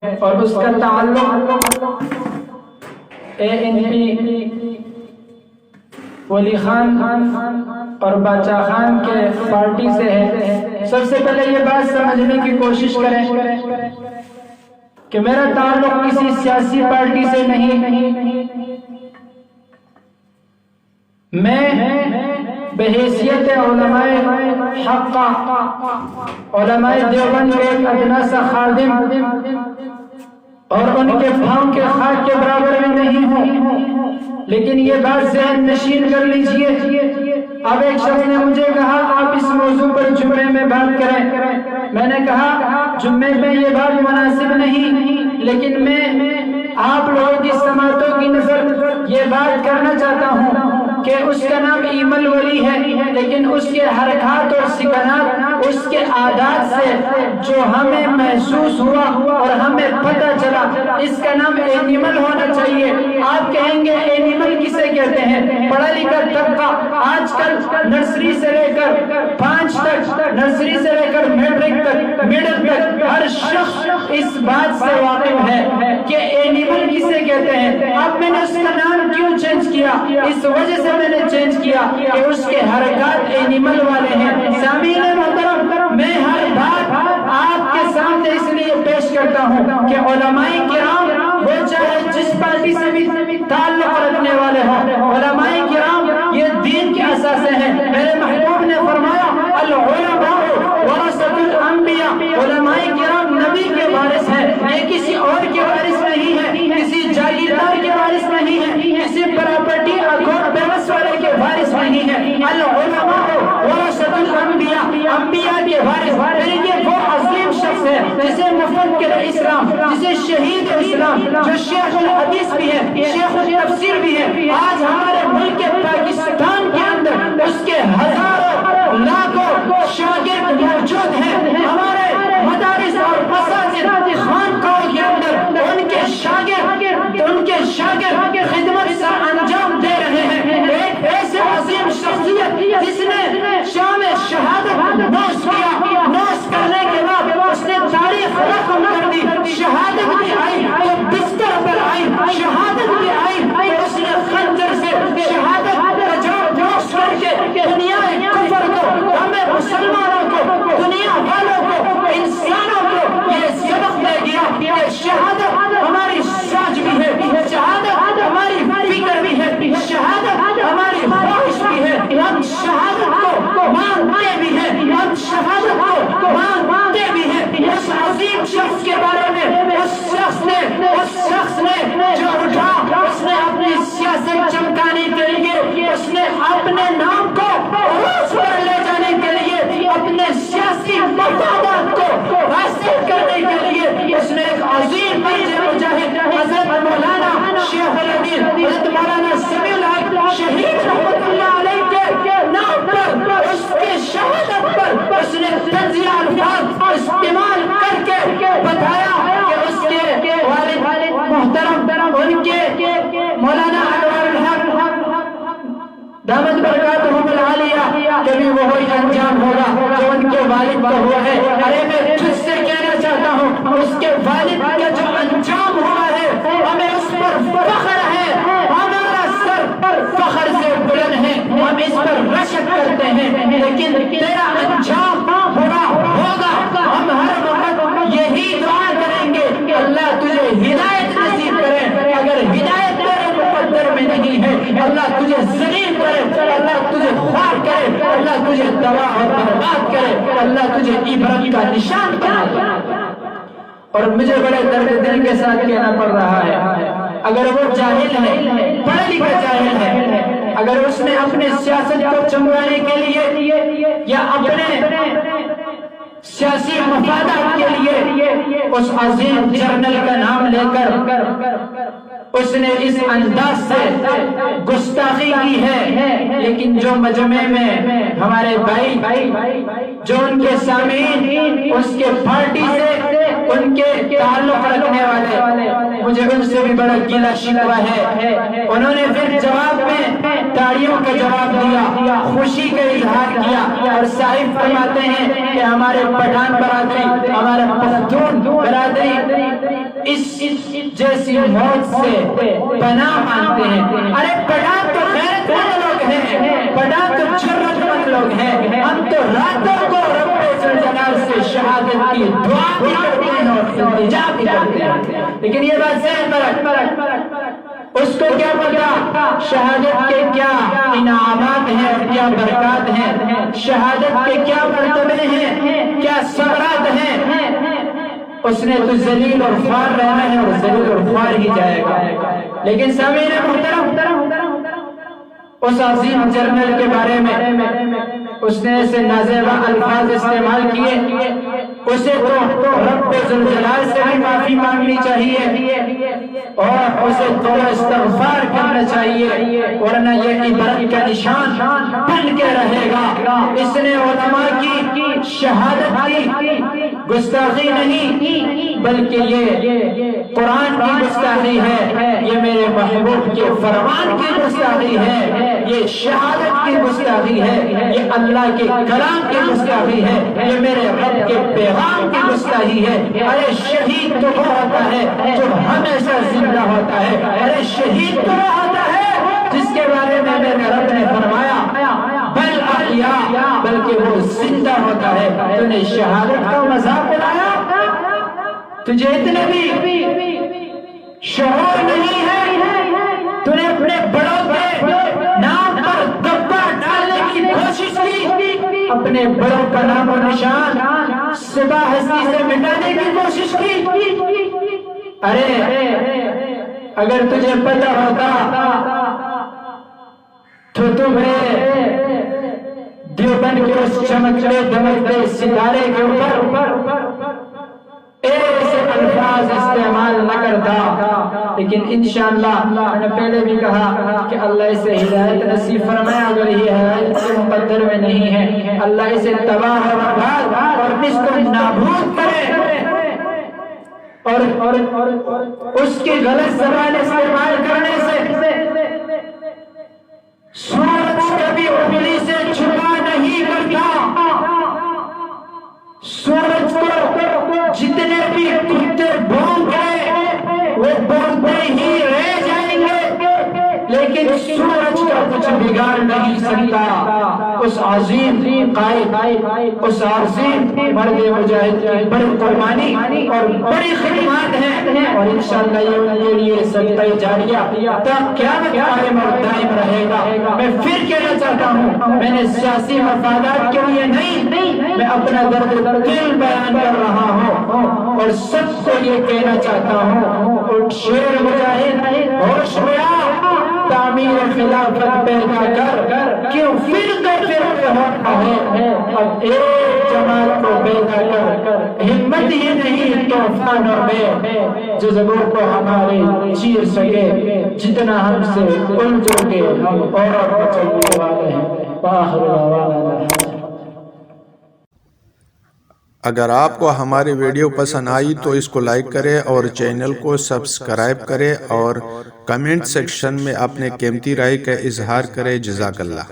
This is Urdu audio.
اور اس کا تعلق ANP ولی خان اور باچا خان کے پارٹی سے ہے۔ سب سے پہلے یہ بات سمجھنے کی کوشش کریں کہ میرا تعلق کسی سیاسی پارٹی سے نہیں، میں بحیثیت علماء حق، علماء دیوبند کے ایک ادنا سا خادم اور ان کے پاؤں کے خاک کے برابر میں نہیں ہوں، لیکن یہ بات ذہن نشین کر لیجئے۔ اب ایک شخص نے مجھے کہا آپ اس موضوع پر جمعے میں بات کریں، میں نے کہا جمعے میں یہ بات مناسب نہیں، لیکن میں آپ لوگوں کی سماعتوں کی نظر یہ بات کرنا چاہتا ہوں کہ اس کا نام ایمل ولی ہے، لیکن اس کے حرکات اور سکنات، اس کے عادات سے جو ہمیں محسوس ہوا اور ہمیں پتہ چلا اس کا نام اینیمل ہونا چاہیے۔ آپ کہیں گے اینیمل کسے کہتے ہیں؟ پڑھا لکھا طبقہ آج کل نرسری سے لے کر 5 تک، نرسری سے لے کر میٹرک تک، میڈل تک، ہر شخص اس بات سے واقف ہے کہ اینیمل کسے کہتے ہیں۔ اب میں نے اس کا نام کیوں چینج کیا؟ اس وجہ سے میں نے چینج کیا کہ اس کے حرکات اینیمل والے ہیں۔ سامعین محترم، میں ہر بات آپ کے سامنے اس لیے پیش کرتا ہوں کہ علماء کرام وہ چاہے جس پارٹی سے بھی تعلق رکھنے والے ہوں، علماء کرام یہ دین کے اثاثے ہیں۔ میرے محبوب نے فرمایا العلماء ورثۃ الانبیاء، علماء کرام نبی کے وارث ہیں، یہ کسی اور کے وارث نہیں ہے، کسی جاگیردار کے وارث نہیں ہے، کسی پراپرٹی اکور بیوس والے کے وارث نہیں ہے۔ العلماء ورثۃ الانبیاء، انبیاء کے وارث، یہ وہ عظیم شخص ہے جسے مفکر اسلام، جسے شہید اسلام، جو شیخ الحدیث بھی ہے، شیخ التفسیر بھی ہے، آج ہمارے ملک پاکستان کے اندر اس کے ہزاروں لاکھوں شاگرد موجود ہیں۔ ہمارے مدارس اور مساجد خانقاہوں کے اندر ان کے شاگرد خدمت سے انجام دے رہے ہیں۔ ایک ایسے عظیم شخصیت جس نے شام شہادت نوش کیا، نوش کرنے کے بعد اس نے تاریخ رقم کر دی، شہادت بھی آئی تو بستر پر آئی، شہادت بھی آئی تو اس نے خنجر سے شہادت کا جواب نوش کر کے دنیا کفر کو، ہمیں مسلمانوں کو، دنیا والوں کو، انسانوں کو یہ سبق دے دیا کہ شہادت ہماری سوچ بھی ہے، شہادت ہماری فکر بھی ہے، شہادت ہماری خواہش بھی ہے، ہم شہادت کو مانتے بھی ہیں، ہم شہادت کو مانتے بھی ہیں۔ اس عظیم شخص کے بارے میں اس شخص نے جو اٹھا، اس نے اپنی سیاست چمکانے کے لیے، اس نے اپنے نام کو عروج پر لے جانے کے لیے، اپنے سیاسی مفادات کو حاصل کرنے کے لیے اس نے ایک عظیم مجاہد حضرت مولانا شیخ الحدیث حضرت مولانا سمیع الحق شہید رحمت اللہ علیہ کے نام پر، اس کی شہادت پر اس نے تنزیہ الفاظ استعمال کر کے بتایا کہ اس کے والد محترم ان کے مولانا انوار الحق دامت برکاتہم العالیہ کبھی وہی انجام ہوگا جو ان کے والد کا ہوا ہے۔ ارے میں تجھ سے کہنا چاہتا ہوں اس کے والد کا جو انجام ہوا ہے ہمیں اس پر فخر ہے، ہمارا سر فخر سے بلند ہے، ہم اس پر رشک کرتے ہیں، لیکن تیرا انجام ہوگا۔ ہم ہر وقت یہی دعا کریں گے کہ اللہ تجھے ہدایت نصیب کرے، اگر ہدایت تیرے مقدر میں نہیں ہے اللہ تجھے ذلیل کرے، اللہ تجھے خوار کرے، اللہ تجھے تباہ اور برباد کرے، اللہ تجھے عبرت کا نشان بنا دے۔ اور مجھے بڑے درد دل کے ساتھ کہنا پڑ رہا ہے، اگر وہ جاہل ہے، پڑھا لکھا جاہل ہے، اگر اس نے اپنے سیاست کو چمکانے کے لیے یا اپنے سیاسی مفادات کے لیے اس عظیم جرنل کا نام لے کر اس نے اس انداز سے گستاخی کی ہے، لیکن جو مجمع میں ہمارے بھائی جو ان کے سامعین اس کے پارٹی سے ان کے تعلق رکھنے والے، مجھے ان سے بھی بڑا گلہ شکوہ ہے، انہوں نے پھر جواب میں تاڑیوں کا جواب دیا، خوشی کا اظہار کیا، اور صاحب فرماتے ہیں کہ ہمارے پٹھان برادری، ہمارے پختون برادری اس جیسی موت سے پناہ مانگتے ہیں۔ ارے پڑھا تو غیرت مند لوگ ہیں، پڑھا تو جرأت مند لوگ ہیں، ہم تو راتوں کو رب ذوالجلال سے شہادت کی دعا بھی کرتے ہیں اور التجا بھی کرتے ہیں، لیکن یہ بات ذہن میں رکھ، اس کو کیا پتا شہادت کے کیا انعامات ہیں اور کیا برکات ہیں، شہادت کے کیا مرتبے ہیں، کیا ثمرات ہیں۔ اس نے تو ذلیل اور خوار رہنا ہے اور ذلیل اور خوار ہی جائے گا۔ لیکن سامعین محترم، اس عظیم جرنل کے بارے میں اس نے ایسے نازیبہ الفاظ استعمال کیے، اسے تو رب ذوالجلال سے بھی معافی مانگنی چاہیے اور اسے توبہ استغفار کرنا چاہیے، ورنہ یہ عبرت کا نشان بن کے رہے گا۔ اس نے علماء کی شہادت کی گستاخی نہیں بلکہ یہ قرآن کی گستاخی ہے، یہ میرے محبوب کے فرمان کی گستاخی ہے، یہ شہادت کی گستاخی ہے، یہ اللہ کے کلام کی گستاخی ہے، یہ میرے رب کے پیغام کی گستاخی ہے۔ ارے شہید تو وہ ہوتا ہے جو ہمیشہ زندہ ہوتا ہے، ارے شہید تو وہ ہوتا ہے جس کے بارے میں میرے رب نے فرمایا بل احیاء، بلکہ وہ زندہ ہوتا ہے۔ تو نے شہادت کا مذاق اڑایا، تجھے اتنے بھی شعور نہیں ہے، تو نے اپنے بڑوں کے نام پر دبا ڈالنے کی کوشش کی، اپنے بڑوں کا نام و نشان صبح ہستی سے مٹانے کی کوشش کی۔ ارے اگر تجھے پتہ ہوتا تو تمہیں دیوبند کے اس چمکتے دمکتے ستارے کے اوپر ایسے الفاظ استعمال نہ کرتا، لیکن انشاءاللہ میں نے پہلے بھی کہا کہ اللہ اسے ہدایت نصیب فرمائے، اگر یہ ہدایت کے مقدر میں نہیں ہے اللہ اسے تباہ و برباد اور اس کو نابود کرے، اور اس کے غلط زبان استعمال کرنے سے سورج کبھی انگلی سے چھپا نہیں کرتا، سورج کو جتنے بھی کتے بھونک گئے وہ بھونکتے ہی رہ جائیں گے، لیکن سورج کا کچھ بگاڑ نہیں سکتا۔ اس عظیم قائد، اس عظیم مرد مجاہد کی بڑی قربانی اور بڑی خدمات ہیں، اور انشاءاللہ یہ ان کے لیے صدقہ جاریہ تا قیامت قائم اور دائم رہے گا۔ میں پھر کہنا چاہتا ہوں، میں نے سیاسی مفادات کے لیے نہیں، میں اپنا درد دل بیان کر رہا ہوں اور سب کو یہ کہنا چاہتا ہوں، اٹھ شیر مجاہد، ہوش میں آ، تعمیر خلافت پیدا کر، کیوں فرقے ہوتا ہے، اب ایک جماعت کو پیدا کر، ہمت ہی نہیں طوفانوں میں جذبوں کو ہمارے چیر سکے، جتنا ہم سے الجھو کے ہم اور چلنے والے ہیں۔ آخر دعوانا اگر آپ کو ہماری ویڈیو پسند آئی تو اس کو لائک کریں اور چینل کو سبسکرائب کریں اور کمنٹ سیکشن میں اپنے قیمتی رائے کا اظہار کریں۔ جزاک اللہ۔